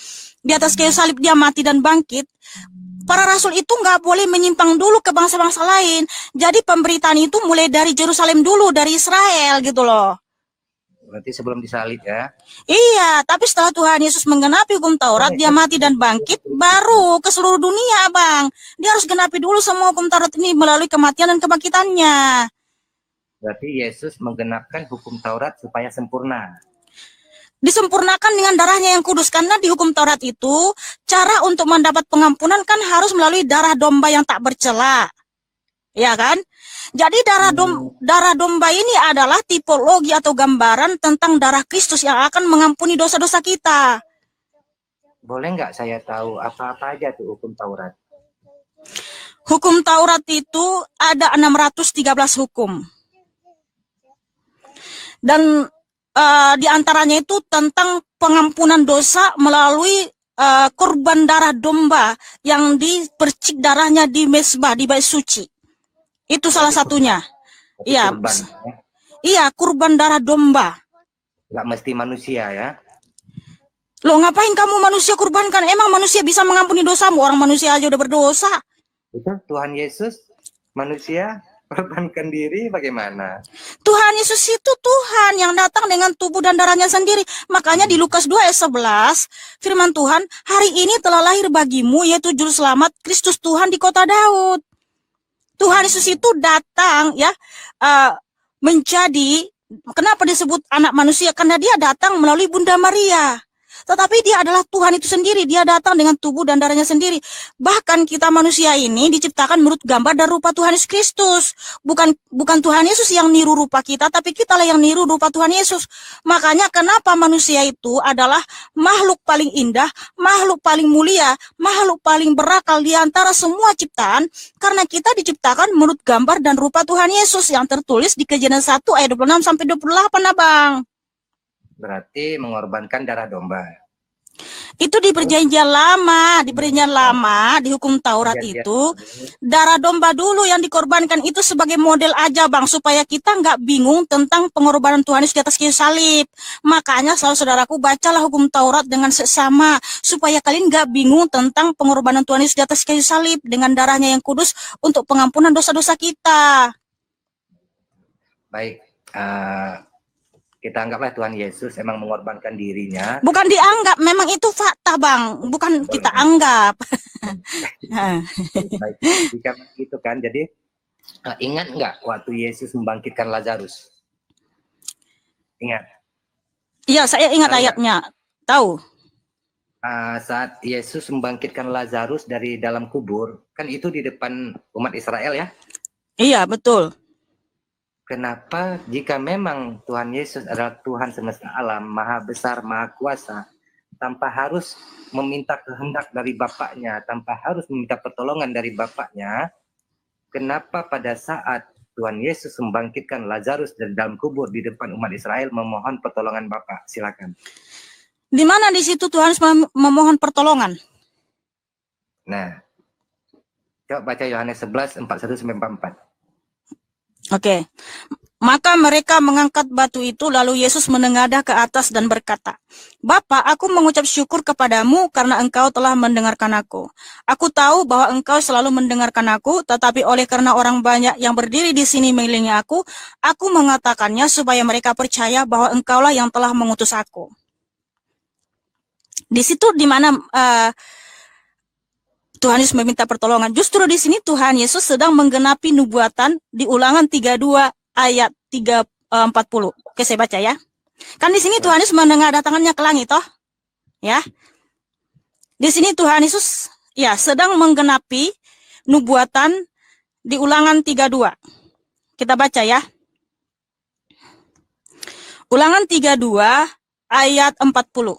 Speaker 2: di atas kayu salib dia mati dan bangkit, para rasul itu nggak boleh menyimpang dulu ke bangsa-bangsa lain. Jadi pemberitaan itu mulai dari Yerusalem dulu, dari Israel gitu loh.
Speaker 3: Berarti sebelum disalib ya?
Speaker 2: Iya, tapi setelah Tuhan Yesus menggenapi hukum Taurat, dia mati dan bangkit, baru ke seluruh dunia, Bang. Dia harus genapi dulu semua hukum Taurat ini melalui kematian dan kebangkitannya.
Speaker 3: Berarti Yesus menggenapkan hukum Taurat supaya sempurna.
Speaker 2: disempurnakan dengan darahnya yang kudus. Karena di hukum Taurat itu, cara untuk mendapat pengampunan kan harus melalui darah domba yang tak bercela. Ya kan? Jadi darah domba ini adalah tipologi atau gambaran tentang darah Kristus yang akan mengampuni dosa-dosa kita.
Speaker 3: Boleh nggak saya tahu apa-apa aja tuh hukum Taurat?
Speaker 2: Hukum Taurat itu ada 613 hukum. Dan di antaranya itu tentang pengampunan dosa melalui korban darah domba yang dipercik darahnya di mezbah, di bait suci. Itu salah satunya. Iya.
Speaker 3: Kurban, ya?
Speaker 2: Iya, kurban darah domba.
Speaker 3: Nggak mesti manusia ya.
Speaker 2: Loh, ngapain kamu manusia kurbankan? Emang manusia bisa mengampuni dosamu? Orang manusia aja udah berdosa.
Speaker 3: Itu Tuhan Yesus manusia korbankan diri bagaimana?
Speaker 2: Tuhan Yesus itu Tuhan yang datang dengan tubuh dan darahnya sendiri. Makanya di Lukas 2 ayat 11, firman Tuhan, hari ini telah lahir bagimu yaitu juru selamat Kristus Tuhan di kota Daud. Tuhan Yesus itu datang ya menjadi, kenapa disebut anak manusia? Karena dia datang melalui Bunda Maria. Tetapi dia adalah Tuhan itu sendiri. Dia datang dengan tubuh dan darahnya sendiri. Bahkan kita manusia ini diciptakan menurut gambar dan rupa Tuhan Yesus Kristus. Bukan Tuhan Yesus yang niru rupa kita, tapi kitalah yang niru rupa Tuhan Yesus. Makanya kenapa manusia itu adalah makhluk paling indah, makhluk paling mulia, makhluk paling berakal di antara semua ciptaan. Karena kita diciptakan menurut gambar dan rupa Tuhan Yesus yang tertulis di Kejadian 1 ayat 26 sampai 28, Abang.
Speaker 3: Berarti mengorbankan darah domba.
Speaker 2: Itu di perjanjian lama, di hukum Taurat itu darah domba dulu yang dikorbankan itu sebagai model aja, Bang, supaya kita nggak bingung tentang pengorbanan Tuhan Yesus di atas kayu salib. Makanya selalu saudaraku bacalah hukum Taurat dengan seksama supaya kalian nggak bingung tentang pengorbanan Tuhan Yesus di atas kayu salib dengan darahnya yang kudus untuk pengampunan dosa-dosa kita.
Speaker 3: Baik. Kita anggaplah Tuhan Yesus emang mengorbankan dirinya.
Speaker 2: Bukan dianggap, memang itu fakta, Bang. Bukan kita anggap.
Speaker 3: Baik, jika begitu kan, jadi ingat nggak waktu Yesus membangkitkan Lazarus? Ingat?
Speaker 2: Iya, saya ingat ayatnya. Tahu?
Speaker 3: Saat Yesus membangkitkan Lazarus dari dalam kubur, kan itu di depan umat Israel ya?
Speaker 2: Iya, betul.
Speaker 3: Kenapa jika memang Tuhan Yesus adalah Tuhan semesta alam, maha besar, maha kuasa, tanpa harus meminta kehendak dari Bapaknya, tanpa harus meminta pertolongan dari Bapaknya, kenapa pada saat Tuhan Yesus membangkitkan Lazarus dari dalam kubur di depan umat Israel memohon pertolongan Bapa? Silakan.
Speaker 2: Di mana di situ Tuhan memohon pertolongan?
Speaker 3: Nah, coba baca Yohanes 11, 41-44.
Speaker 2: Oke. Maka mereka mengangkat batu itu, lalu Yesus menengadah ke atas dan berkata, Bapa, aku mengucap syukur kepadamu karena engkau telah mendengarkan aku. Aku tahu bahwa engkau selalu mendengarkan aku, tetapi oleh karena orang banyak yang berdiri di sini mengelilingi aku mengatakannya supaya mereka percaya bahwa engkaulah yang telah mengutus aku. Di situ di mana Tuhan Yesus meminta pertolongan. Justru di sini Tuhan Yesus sedang menggenapi nubuatan di Ulangan 32 ayat 40. Oke, saya baca ya. Kan di sini Tuhan Yesus menengadah tangannya ke langit, toh? Ya. Di sini Tuhan Yesus ya sedang menggenapi nubuatan di Ulangan 32. Kita baca ya. Ulangan 32 ayat 40.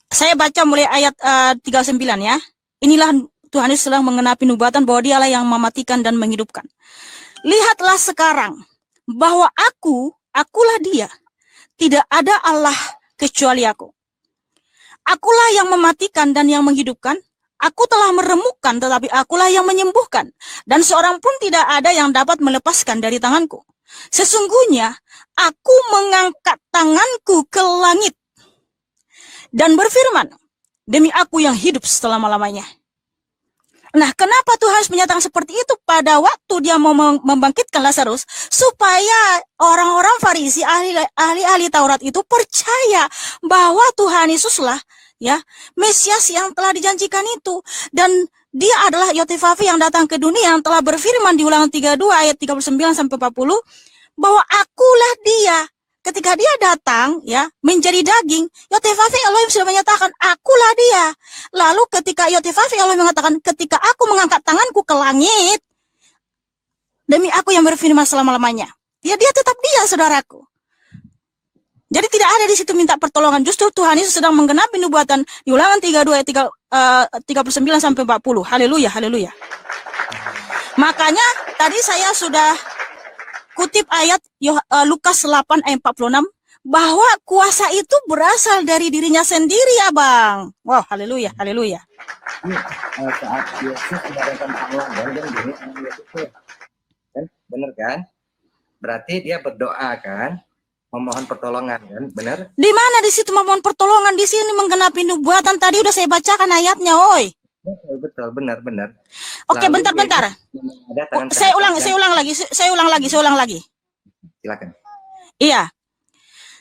Speaker 2: Saya baca mulai ayat 39 ya. Inilah Tuhan Yesus sedang menggenapi nubuatan bahwa dialah yang mematikan dan menghidupkan. Lihatlah sekarang bahwa akulah dia. Tidak ada Allah kecuali aku. Akulah yang mematikan dan yang menghidupkan. Aku telah meremukkan tetapi akulah yang menyembuhkan. Dan seorang pun tidak ada yang dapat melepaskan dari tanganku. Sesungguhnya aku mengangkat tanganku ke langit dan berfirman, demi aku yang hidup selama-lamanya. Nah, kenapa Tuhan harus menyatakan seperti itu pada waktu dia mau membangkitkan Lazarus? Supaya orang-orang Farisi, ahli-ahli Taurat itu percaya bahwa Tuhan Yesuslah ya Mesias yang telah dijanjikan itu. Dan dia adalah Yotefafi yang datang ke dunia yang telah berfirman di Ulangan 32 ayat 39-40 bahwa akulah dia. ketika dia datang ya menjadi daging, Yotevave Elohim sudah menyatakan akulah dia. Lalu ketika Yotevave Elohim mengatakan ketika aku mengangkat tanganku ke langit, demi aku yang berfirman selama-lamanya. Ya dia tetap dia, saudaraku. Jadi tidak ada di situ minta pertolongan. Justru Tuhan Yesus sedang menggenapi nubuatan di Ulangan 32 ayat 39 sampai 40. Haleluya, haleluya. Makanya tadi saya sudah kutip ayat Lukas 8 ayat 46 bahwa kuasa itu berasal dari dirinya sendiri, Abang. Wow, haleluya, haleluya.
Speaker 3: Saat Yesus mengadakan pertolongan dan gini, kan? Benar kan? Berarti dia berdoa kan? Memohon pertolongan kan, benar?
Speaker 2: Di mana di situ memohon pertolongan? Di sini menggenapi nubuatan tadi udah saya bacakan ayatnya, oi.
Speaker 3: Betul, benar.
Speaker 2: Oke, bentar. Saya ulang lagi.
Speaker 3: Silakan.
Speaker 2: Iya.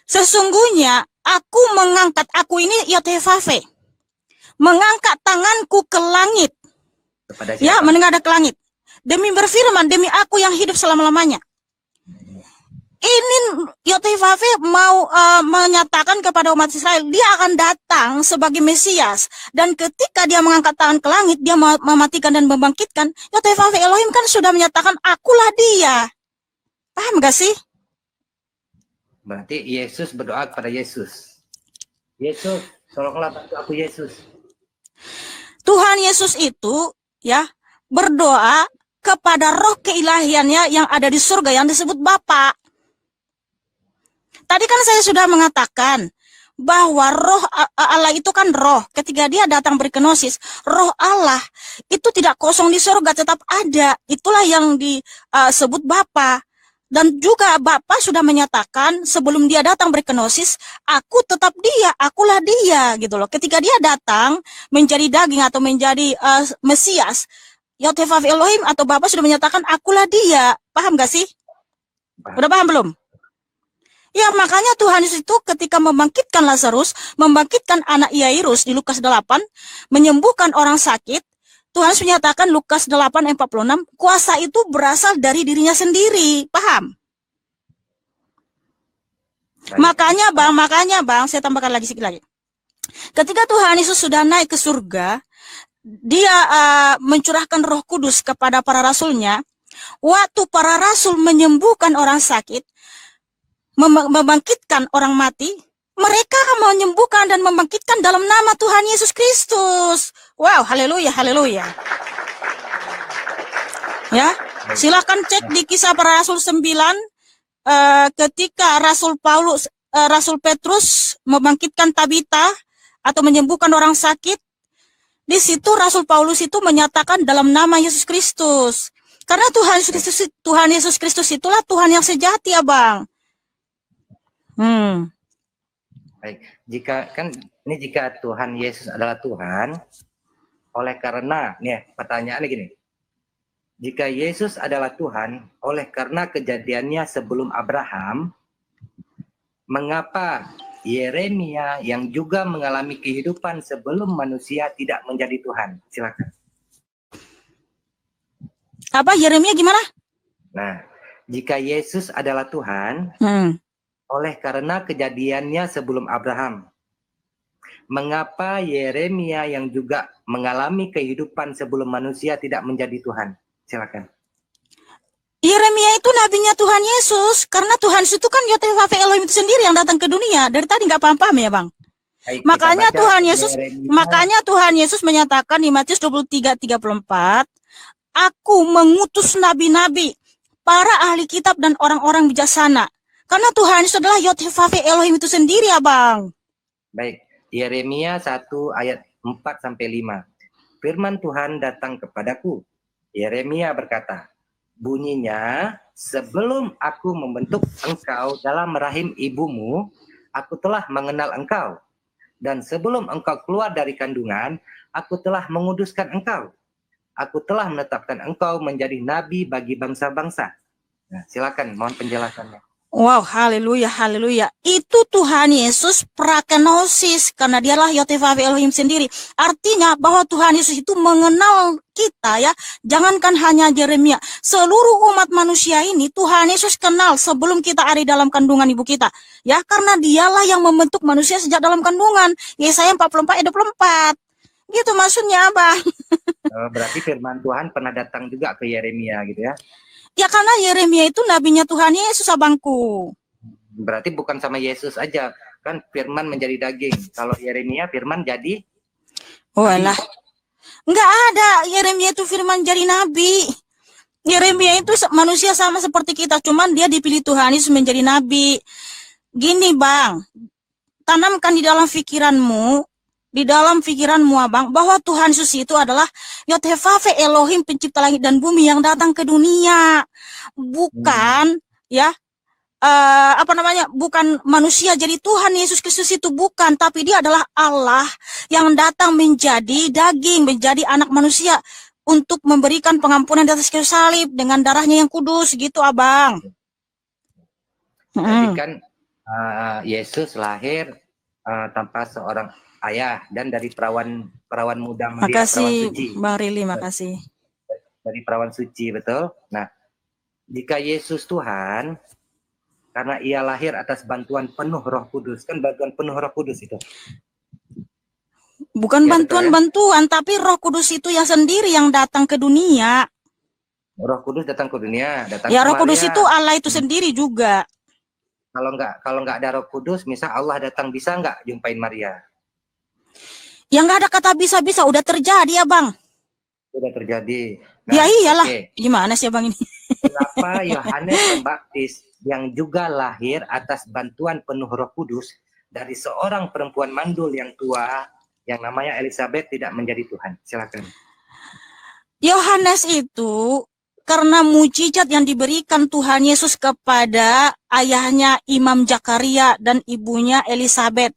Speaker 2: Sesungguhnya aku mengangkat, aku ini Yotevave, mengangkat tanganku ke langit.
Speaker 3: Kepada siapa?
Speaker 2: Ya, menengadah ke langit. Demi berfirman, demi aku yang hidup selama-lamanya. Ini Yotevave mau menyatakan kepada umat Israel, dia akan datang sebagai Mesias. Dan ketika dia mengangkat tangan ke langit, dia mematikan dan membangkitkan. Yotevave Elohim kan sudah menyatakan, akulah dia. Paham gak sih?
Speaker 3: Berarti Yesus berdoa kepada Yesus. Yesus, tolonglah bantu aku Yesus.
Speaker 2: Tuhan Yesus itu ya berdoa kepada roh keilahiannya yang ada di surga yang disebut Bapa. Tadi kan saya sudah mengatakan bahwa roh Allah itu kan roh. Ketika dia datang berkenosis, roh Allah itu tidak kosong di surga, tetap ada. Itulah yang disebut Bapa. Dan juga Bapa sudah menyatakan sebelum dia datang berkenosis, aku tetap dia, akulah dia gitu loh. Ketika dia datang menjadi daging atau menjadi Mesias, Yotevave Elohim atau Bapa sudah menyatakan akulah dia. Paham gak sih? Udah paham belum? Ya, makanya Tuhan Yesus itu ketika membangkitkan Lazarus, membangkitkan anak Yairus di Lukas 8, menyembuhkan orang sakit, Tuhan Yesus menyatakan Lukas 8 ayat 46, kuasa itu berasal dari dirinya sendiri. Paham? Makanya bang, saya tambahkan lagi sedikit lagi. Ketika Tuhan Yesus sudah naik ke surga, dia mencurahkan Roh Kudus kepada para rasulnya. Waktu para rasul menyembuhkan orang sakit, membangkitkan orang mati, mereka menyembuhkan dan membangkitkan dalam nama Tuhan Yesus Kristus. Wow, haleluya, haleluya. Ya, silakan cek di Kisah Para Rasul 9 ketika Rasul Petrus membangkitkan Tabita atau menyembuhkan orang sakit. Di situ Rasul Paulus itu menyatakan dalam nama Yesus Kristus. Karena Tuhan Yesus Kristus itulah Tuhan yang sejati, Abang.
Speaker 3: Baik, jika Tuhan Yesus adalah Tuhan, oleh karena pertanyaannya gini, jika Yesus adalah Tuhan, oleh karena kejadiannya sebelum Abraham, mengapa Yeremia yang juga mengalami kehidupan sebelum manusia tidak menjadi Tuhan? Silakan.
Speaker 2: Apa Yeremia gimana?
Speaker 3: Nah, jika Yesus adalah Tuhan, oleh karena kejadiannya sebelum Abraham, mengapa Yeremia yang juga mengalami kehidupan sebelum manusia tidak menjadi Tuhan? Silakan.
Speaker 2: Yeremia itu nabinya Tuhan Yesus, karena Tuhan itu kan Yotevave Elohim itu sendiri yang datang ke dunia. Dari tadi nggak paham-paham ya, Bang. Baik, makanya Tuhan Yesus menyatakan di Matius 23:34, aku mengutus nabi-nabi, para ahli kitab dan orang-orang bijaksana. Karena Tuhan itu adalah Yotevave Elohim itu sendiri, Abang.
Speaker 3: Baik, Yeremia 1 ayat 4-5. Firman Tuhan datang kepadaku. Yeremia berkata, bunyinya, sebelum aku membentuk engkau dalam rahim ibumu, aku telah mengenal engkau. Dan sebelum engkau keluar dari kandungan, aku telah menguduskan engkau. Aku telah menetapkan engkau menjadi nabi bagi bangsa-bangsa. Nah, silakan, mohon penjelasannya.
Speaker 2: Wow, haleluya, haleluya. Itu Tuhan Yesus prakenosis, karena dialah Yotevave Elohim sendiri. Artinya bahwa Tuhan Yesus itu mengenal kita ya. Jangankan hanya Yeremia, seluruh umat manusia ini Tuhan Yesus kenal sebelum kita ada di dalam kandungan ibu kita. Ya, karena dialah yang membentuk manusia sejak dalam kandungan. Yesaya 44 ayat 24. Gitu maksudnya, Bang.
Speaker 3: Berarti firman Tuhan pernah datang juga ke Yeremia gitu ya.
Speaker 2: Ya, karena Yeremia itu nabinya Tuhan Yesus, abangku.
Speaker 3: Berarti bukan sama Yesus aja, kan firman menjadi daging. Kalau Yeremia firman jadi
Speaker 2: Walah. Enggak ada Yeremia itu firman jadi nabi. Yeremia itu manusia sama seperti kita, cuman dia dipilih Tuhan Yesus menjadi nabi. Gini, Bang. Tanamkan di dalam pikiranmu, Abang, bahwa Tuhan Yesus itu adalah Yotevave Elohim, pencipta langit dan bumi yang datang ke dunia. Bukan ya bukan manusia jadi Tuhan Yesus Kristus itu, bukan, tapi dia adalah Allah yang datang menjadi daging, menjadi anak manusia untuk memberikan pengampunan di atas kayu salib dengan darahnya yang kudus, gitu, Abang.
Speaker 3: Jadi kan Yesus lahir tanpa seorang ayah dan dari perawan muda Maria,
Speaker 2: Makasih,
Speaker 3: perawan suci.
Speaker 2: Bang Rili, makasih.
Speaker 3: Dari perawan suci, betul. Nah, jika Yesus Tuhan, karena ia lahir atas bantuan penuh Roh Kudus, kan bantuan penuh Roh Kudus itu.
Speaker 2: Bukan
Speaker 3: Ya,
Speaker 2: bantuan-bantuan, tapi Roh Kudus itu yang sendiri yang datang ke dunia.
Speaker 3: Roh Kudus datang ke dunia, datang
Speaker 2: Ya,
Speaker 3: ke
Speaker 2: Roh Kudus
Speaker 3: Maria.
Speaker 2: itu Allah itu sendiri juga.
Speaker 3: Kalau nggak ada Roh Kudus, misal Allah datang, bisa nggak jumpain Maria?
Speaker 2: Yang nggak ada kata bisa-bisa, udah terjadi ya, Bang.
Speaker 3: Sudah terjadi. Nah,
Speaker 2: ya iyalah.
Speaker 3: Okay.
Speaker 2: Gimana sih, Bang, ini?
Speaker 3: Kenapa Yohanes Pembaptis yang juga lahir atas bantuan penuh Roh Kudus dari seorang perempuan mandul yang tua yang namanya Elizabeth tidak menjadi Tuhan? Silakan.
Speaker 2: Yohanes itu karena mujizat yang diberikan Tuhan Yesus kepada ayahnya Imam Zakaria dan ibunya Elizabeth.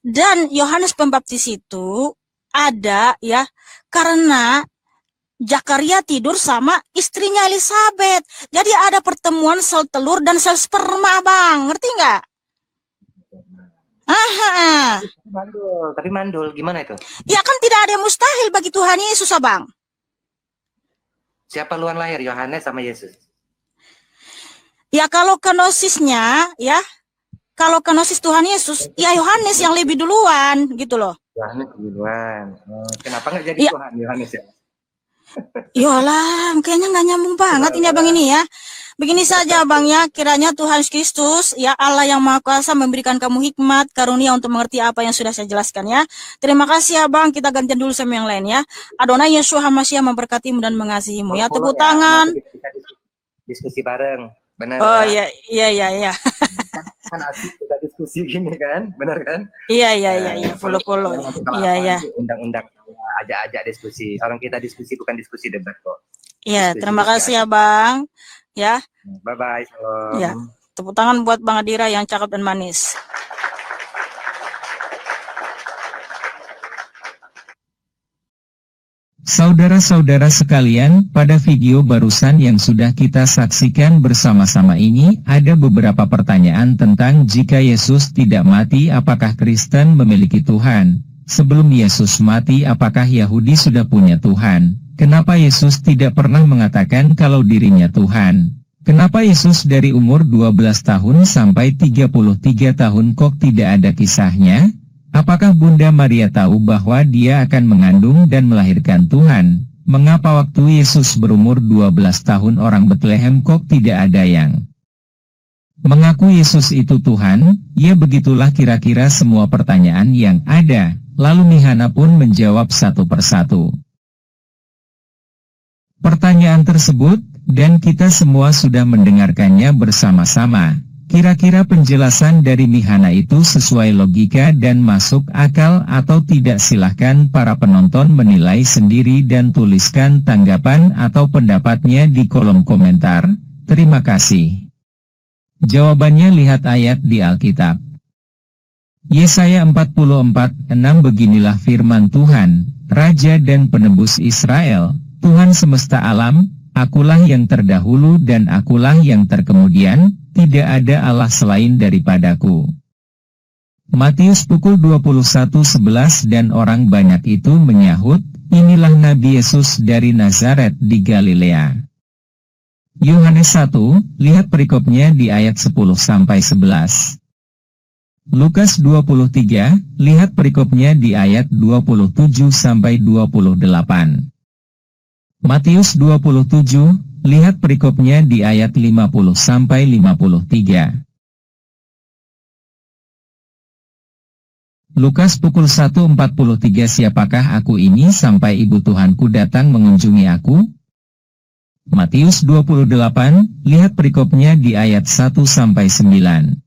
Speaker 2: Dan Yohanes Pembaptis itu ada ya karena Zakaria tidur sama istrinya Elizabeth. Jadi ada pertemuan sel telur dan sel sperma, Bang. Ngerti nggak? Aha.
Speaker 3: Tapi mandul gimana itu?
Speaker 2: Ya kan tidak ada yang mustahil bagi Tuhan Yesus, Bang.
Speaker 3: Siapa luan lahir, Yohanes sama Yesus?
Speaker 2: Ya kalau kenosisnya, ya kalau kenosis Tuhan Yesus, ya Yohanes yang lebih duluan, gitu loh.
Speaker 3: Yohanes duluan. Kenapa nggak jadi Tuhan Yohanes ya?
Speaker 2: Yolah, kayaknya nggak nyambung banget ini Abang ini ya. Begini saja Bang ya, kiranya Tuhan Kristus, ya Allah yang Maha Kuasa memberikan kamu hikmat, karunia untuk mengerti apa yang sudah saya jelaskan ya. Terima kasih Abang, kita gantian dulu sama yang lain ya. Adonai Yeshua HaMashiach memberkatimu dan mengasihimu ya. Tepuk tangan.
Speaker 3: Diskusi bareng, benar.
Speaker 2: Oh iya.
Speaker 3: Kan asik kita diskusi gini kan, benar kan?
Speaker 2: Iya. Follow. Iya.
Speaker 3: Undang-undang ajak-ajak diskusi. Orang kita diskusi bukan diskusi debat kok.
Speaker 2: Iya, terima kasih ya Bang. Ya.
Speaker 3: Bye bye. Shalom.
Speaker 2: Ya. Tepuk tangan buat Bang Adira yang cakep dan manis.
Speaker 1: Saudara-saudara sekalian, pada video barusan yang sudah kita saksikan bersama-sama ini, ada beberapa pertanyaan tentang jika Yesus tidak mati apakah Kristen memiliki Tuhan? Sebelum Yesus mati apakah Yahudi sudah punya Tuhan? Kenapa Yesus tidak pernah mengatakan kalau dirinya Tuhan? Kenapa Yesus dari umur 12 tahun sampai 33 tahun kok tidak ada kisahnya? Apakah Bunda Maria tahu bahwa dia akan mengandung dan melahirkan Tuhan? Mengapa waktu Yesus berumur 12 tahun orang Betlehem kok tidak ada yang mengaku Yesus itu Tuhan? Ya begitulah kira-kira semua pertanyaan yang ada, lalu Mihana pun menjawab satu persatu pertanyaan tersebut, dan kita semua sudah mendengarkannya bersama-sama. Kira-kira penjelasan dari Mihana itu sesuai logika dan masuk akal atau tidak? Silahkan para penonton menilai sendiri dan tuliskan tanggapan atau pendapatnya di kolom komentar. Terima kasih. Jawabannya lihat ayat di Alkitab. Yesaya 44:6 beginilah firman Tuhan, Raja dan Penebus Israel, Tuhan semesta alam, akulah yang terdahulu dan akulah yang terkemudian, tidak ada Allah selain daripadaku. Matius pukul 21:11 dan orang banyak itu menyahut, inilah Nabi Yesus dari Nazaret di Galilea. Yohanes 1, lihat perikopnya di ayat 10-11. Lukas 23, lihat perikopnya di ayat 27-28. Matius 27, lihat perikopnya di ayat 50-53. Lukas pukul 1:43 siapakah aku ini sampai ibu Tuhanku datang mengunjungi aku? Matius 28, lihat perikopnya di ayat 1-9.